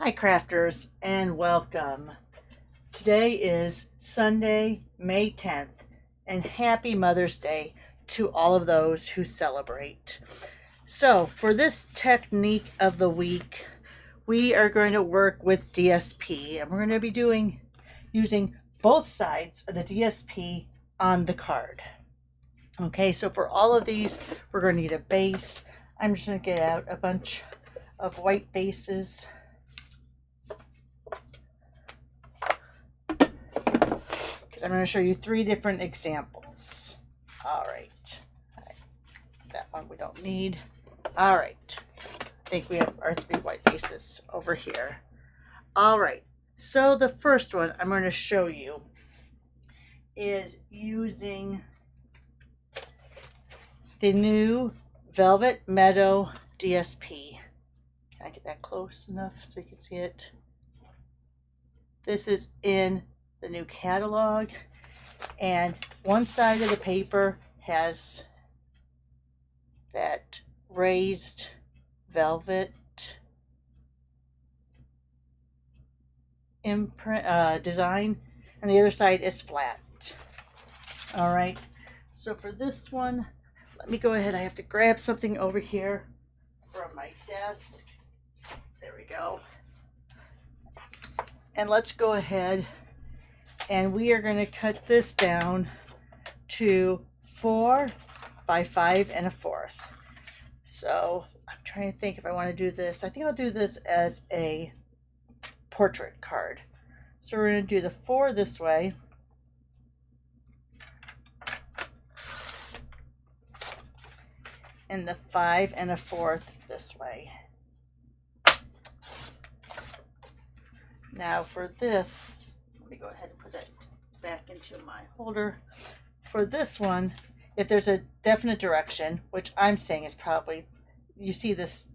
Hi crafters and welcome. Today is Sunday, May 10th, and happy Mother's Day to all of those who celebrate. So for this technique of the week, we are going to work with DSP, and we're going to be using both sides of the DSP on the card. Okay, so for all of these, we're going to need a base. I'm just going to get out a bunch of white bases. I'm going to show you three different examples. All right. That one we don't need. All right. I think we have our three white bases over here. All right. So the first one I'm going to show you is using the new Velvet Meadow DSP. Can I get that close enough so you can see it? This is in the new catalog, and one side of the paper has that raised velvet imprint design, and the other side is flat. All right, so for this one, let me go ahead. I have to grab something over here from my desk. There we go. And let's go ahead and we are going to cut this down to 4 by 5 1/4. So I'm trying to think if I want to do this. I think I'll do this as a portrait card. So we're going to do the 4 this way. And the 5 1/4 this way. Now for this, let me go ahead and put it back into my holder. For this one, if there's a definite direction, which I'm saying is probably, you see this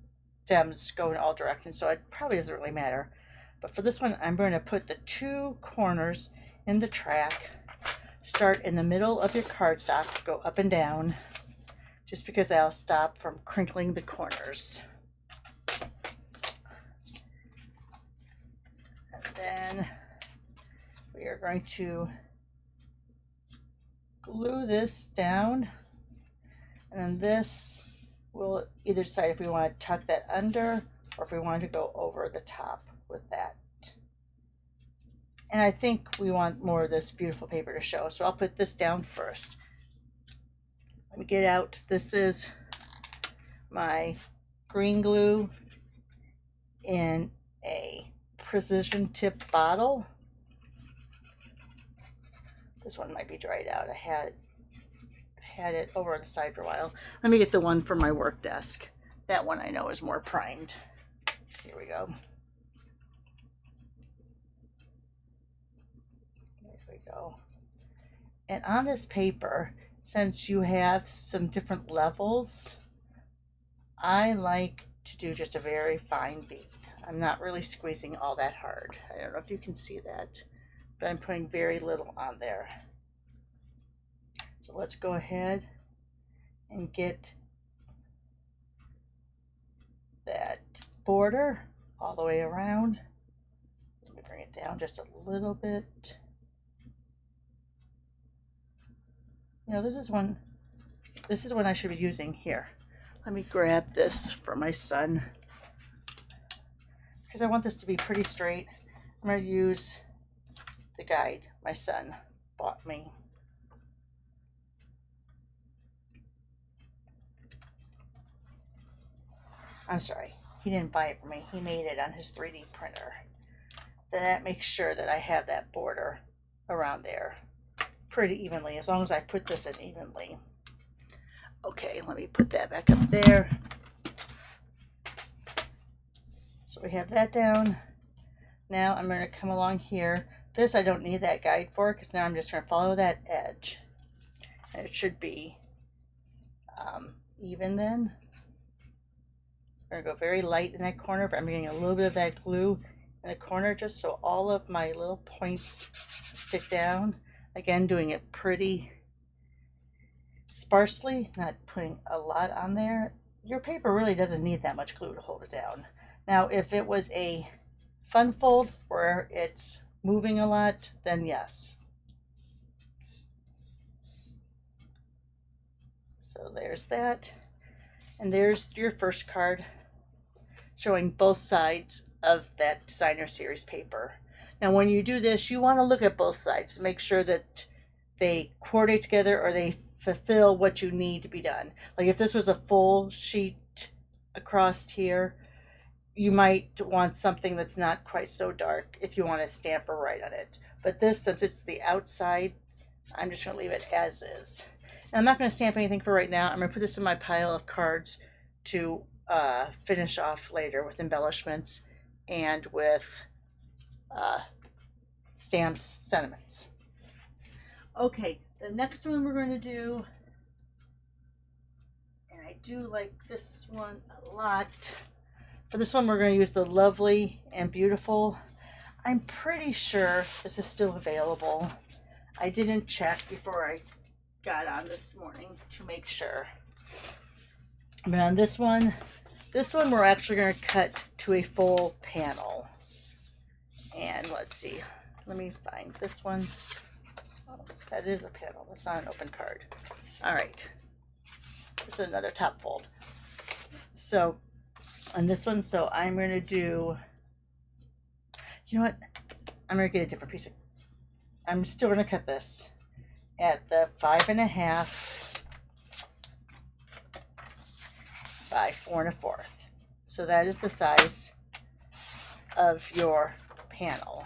stems go in all directions, so it probably doesn't really matter. But for this one, I'm going to put the 2 corners in the track, start in the middle of your cardstock, go up and down, just because that'll stop from crinkling the corners. Then we are going to glue this down, and then this we'll either decide if we want to tuck that under or if we want to go over the top with that. And I think we want more of this beautiful paper to show, so I'll put this down first. Let me get out. This is my green glue in a precision tip bottle. This one might be dried out. I had it over on the side for a while. Let me get the one from my work desk. That one I know is more primed. Here we go. There we go. And on this paper, since you have some different levels, I like to do just a very fine bead. I'm not really squeezing all that hard. I don't know if you can see that, but I'm putting very little on there. So let's go ahead and get that border all the way around. Let me bring it down just a little bit. You know, this is one I should be using here. Let me grab this for my son, because I want this to be pretty straight. I'm going to use the guide my son bought me. I'm sorry, he didn't buy it for me. He made it on his 3D printer. That makes sure that I have that border around there pretty evenly, as long as I put this in evenly. Okay, let me put that back up there. So we have that down. Now I'm going to come along here. This I don't need that guide for, because now I'm just going to follow that edge. And it should be even then. I'm going to go very light in that corner, but I'm getting a little bit of that glue in the corner just so all of my little points stick down. Again, doing it pretty sparsely, not putting a lot on there. Your paper really doesn't need that much glue to hold it down. Now, if it was a fun fold where it's moving a lot, then yes. So there's that. And there's your first card showing both sides of that designer series paper. Now when you do this, you want to look at both sides to make sure that they coordinate together or they fulfill what you need to be done. Like if this was a full sheet across here, you might want something that's not quite so dark if you want to stamp or write on it. But this, since it's the outside, I'm just going to leave it as is. Now, I'm not going to stamp anything for right now. I'm going to put this in my pile of cards to finish off later with embellishments and with stamps, sentiments. Okay, the next one we're going to do, and I do like this one a lot. For this one, we're going to use the Lovely and Beautiful. I'm pretty sure this is still available. I didn't check before I got on this morning to make sure. But on this one we're actually going to cut to a full panel. And let's see. Let me find this one. Oh, that is a panel. That's not an open card. All right. This is another top fold. So on this one, so I'm going to do, you know what? I'm going to get a different piece of, I'm still going to cut this at the 5.5 by 4 1/4. So that is the size of your panel.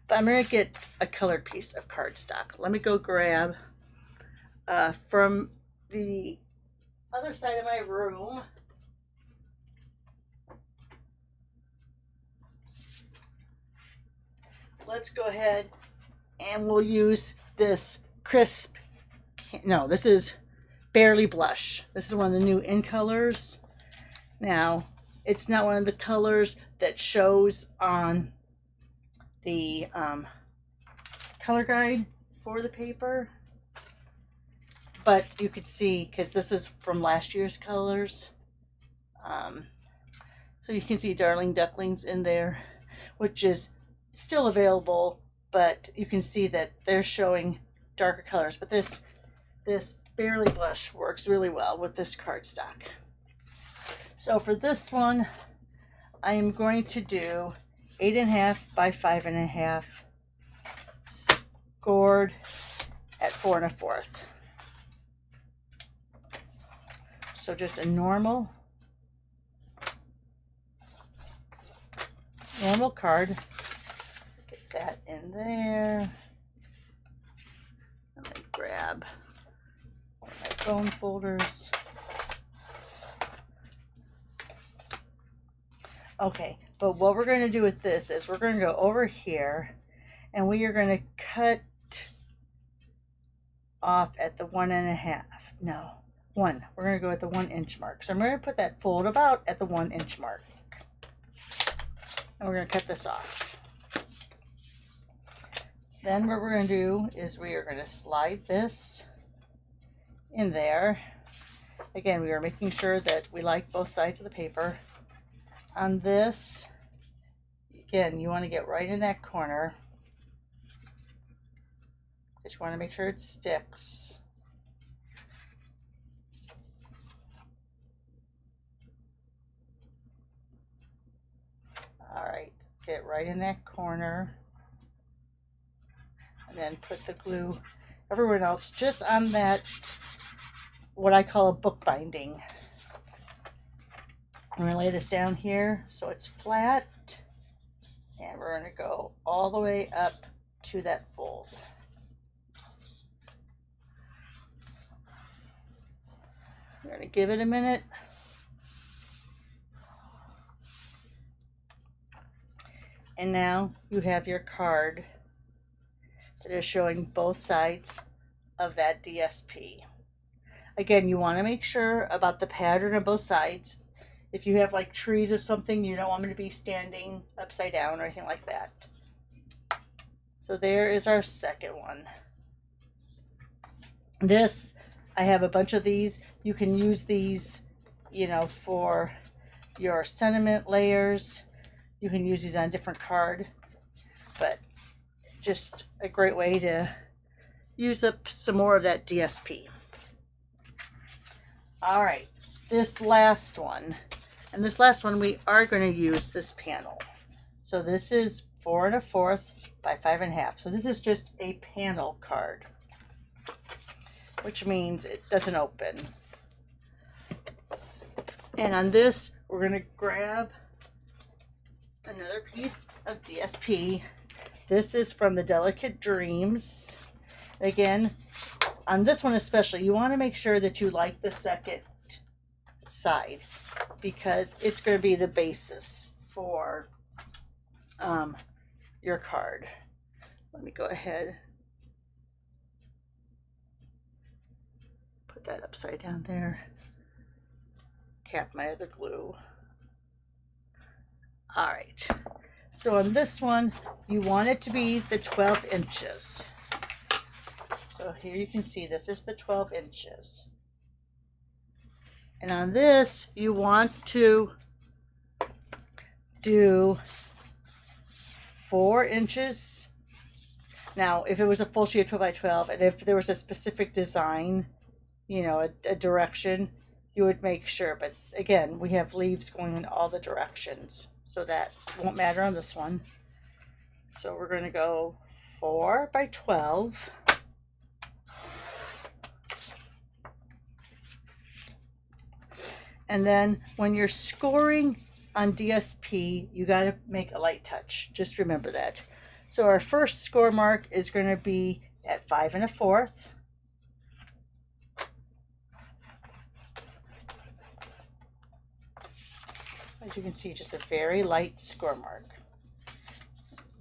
But I'm going to get a colored piece of cardstock. Let me go grab from the other side of my room. Let's go ahead and we'll use this crisp, no, this is Barely Blush. This is one of the new in colors. Now, it's not one of the colors that shows on the color guide for the paper, but you could see, because this is from last year's colors, so you can see Darling Ducklings in there, which is still available, but you can see that they're showing darker colors. But this Barely Blush works really well with this cardstock. So for this one, I am going to do 8.5 by 5.5, scored at 4 1/4. So just a normal card. Get that in there. Let me grab my phone folders. Okay, but what we're going to do with this is we're going to go over here and we are going to cut off at the 1.5. No, 1. We're going to go at the 1 inch mark. So I'm going to put that fold about at the 1 inch mark. And we're going to cut this off. Then what we're going to do is we are going to slide this in there. Again, we are making sure that we like both sides of the paper. On this, again, you want to get right in that corner. Just want to make sure it sticks. All right, get right in that corner. And then put the glue everywhere else, just on that, what I call a bookbinding. I'm going to lay this down here so it's flat, and we're going to go all the way up to that fold. We're going to give it a minute. And now you have your card that is showing both sides of that DSP. Again, you want to make sure about the pattern of both sides. If you have like trees or something, you don't want them to be standing upside down or anything like that. So there is our second one. This, I have a bunch of these. You can use these, you know, for your sentiment layers. You can use these on a different card, but just a great way to use up some more of that DSP. All right, this last one. And this last one, we are going to use this panel. So this is 4 1/4 by 5 1/2. So this is just a panel card, which means it doesn't open. And on this, we're going to grab another piece of DSP. This is from the Delicate Dreams. Again, on this one especially, you want to make sure that you like the second side, because it's going to be the basis for your card. Let me go ahead, put that upside down there, cap my other glue. All right, so on this one, you want it to be the 12 inches. So here you can see this is the 12 inches. And on this, you want to do 4 inches. Now, if it was a full sheet of 12 by 12, and if there was a specific design, you know, a direction, you would make sure. But again, we have leaves going in all the directions, so that won't matter on this one. So we're going to go 4 by 12. And then when you're scoring on DSP, you got to make a light touch. Just remember that. So our first score mark is going to be at 5 1/4. As you can see, just a very light score mark.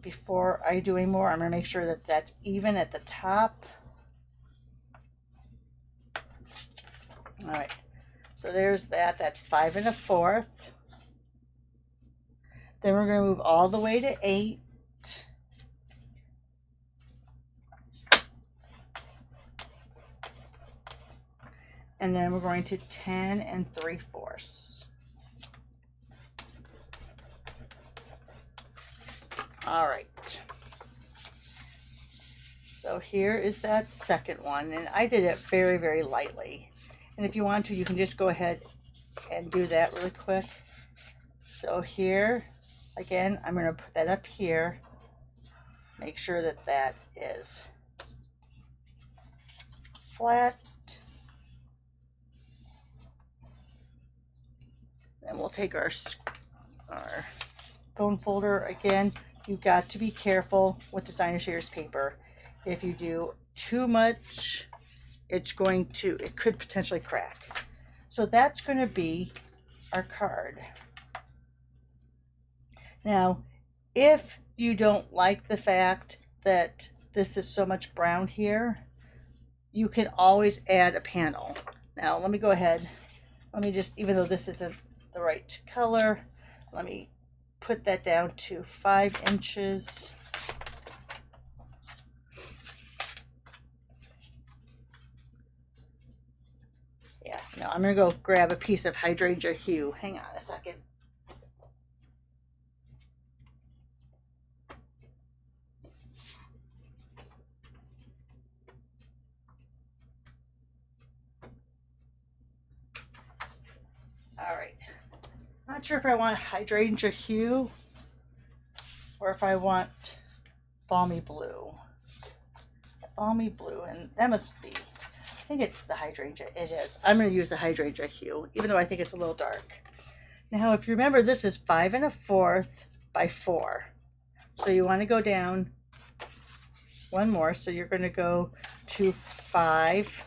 Before I do any more, I'm going to make sure that that's even at the top. All right. So there's that. That's 5 1/4. Then we're going to move all the way to 8. And then we're going to 10 3/4. All right. So here is that second one, and I did it very, very lightly. And if you want to, you can just go ahead and do that really quick. So here, again, I'm going to put that up here. Make sure that that is flat. Then we'll take our bone folder. Again, you've got to be careful with designer shaders paper. If you do too much, it could potentially crack. So that's going to be our card. Now, if you don't like the fact that this is so much brown here, you can always add a panel. Now, let me go ahead. Let me just, even though this isn't the right color, let me put that down to 5 inches. Yeah, no, I'm going to go grab a piece of hydrangea hue. Hang on a second. All right. Not sure if I want hydrangea hue or if I want balmy blue. Balmy blue, and that must be, I think it's the hydrangea. It is. I'm going to use the hydrangea hue, even though I think it's a little dark. Now, if you remember, this is 5 1/4 by 4. So you want to go down one more. So you're going to go to 5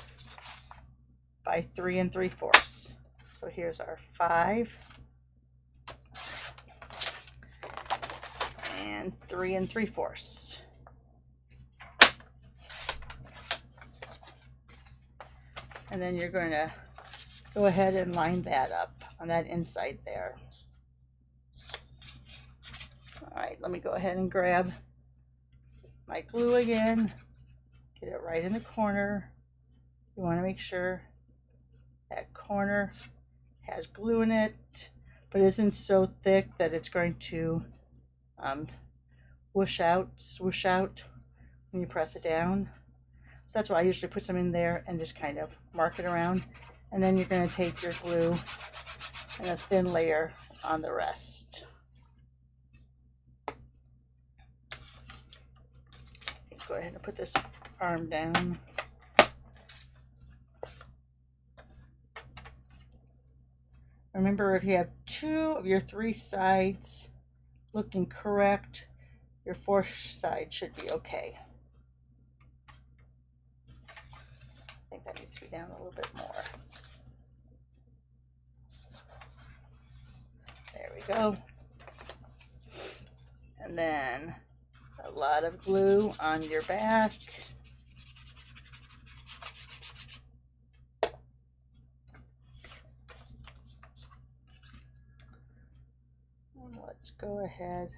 by 3 3/4. So here's our 5 and 3 3/4. And then you're going to go ahead and line that up on that inside there. All right, let me go ahead and grab my glue again, get it right in the corner. You want to make sure that corner has glue in it. but it isn't so thick that it's going to swoosh out when you press it down. So that's why I usually put some in there and just kind of mark it around. And then you're going to take your glue and a thin layer on the rest. Go ahead and put this arm down. Remember, if you have 2 of your 3 sides looking correct, your 4th side should be okay. I think that needs to be down a little bit more. There we go. And then a lot of glue on your back. And let's go ahead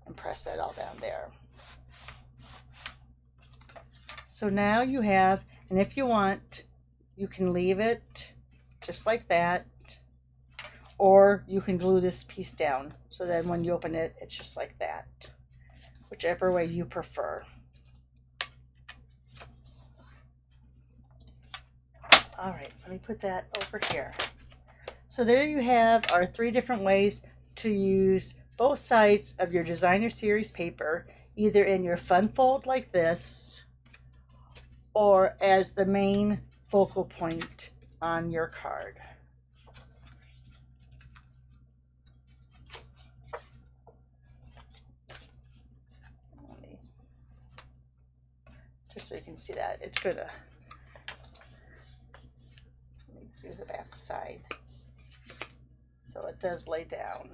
and press that all down there. So now you have, and if you want, you can leave it just like that, or you can glue this piece down so then when you open it, it's just like that, whichever way you prefer. All right, let me put that over here. So there you have our 3 different ways to use both sides of your designer series paper, either in your fun fold like this, or as the main focal point on your card. Just so you can see that, it's good to do the back side so it does lay down.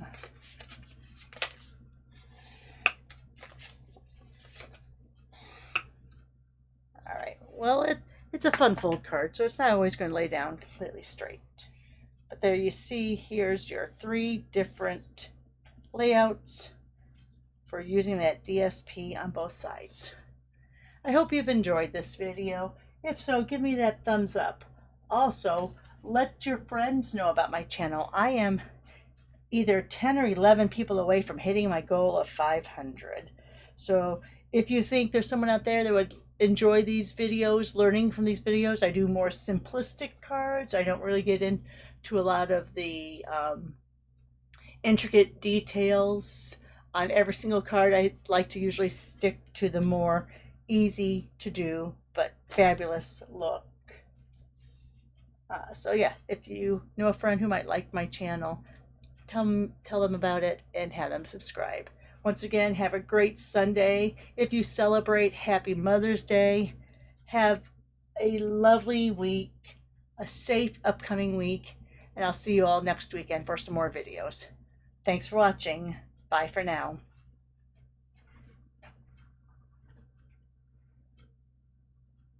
All right, well, it's a fun fold card, so it's not always going to lay down completely straight. But there you see, here's your 3 different layouts for using that DSP on both sides. I hope you've enjoyed this video. If so, give me that thumbs up. Also, let your friends know about my channel. I am either 10 or 11 people away from hitting my goal of 500. So if you think there's someone out there that would enjoy these videos, learning from these videos, I do more simplistic cards. I don't really get into a lot of the intricate details on every single card. I like to usually stick to the more easy to do but fabulous look. So yeah, if you know a friend who might like my channel, tell them about it and have them subscribe. Once again, have a great Sunday. If you celebrate, happy Mother's Day. Have a lovely week, a safe upcoming week, and I'll see you all next weekend for some more videos. Thanks for watching. Bye for now.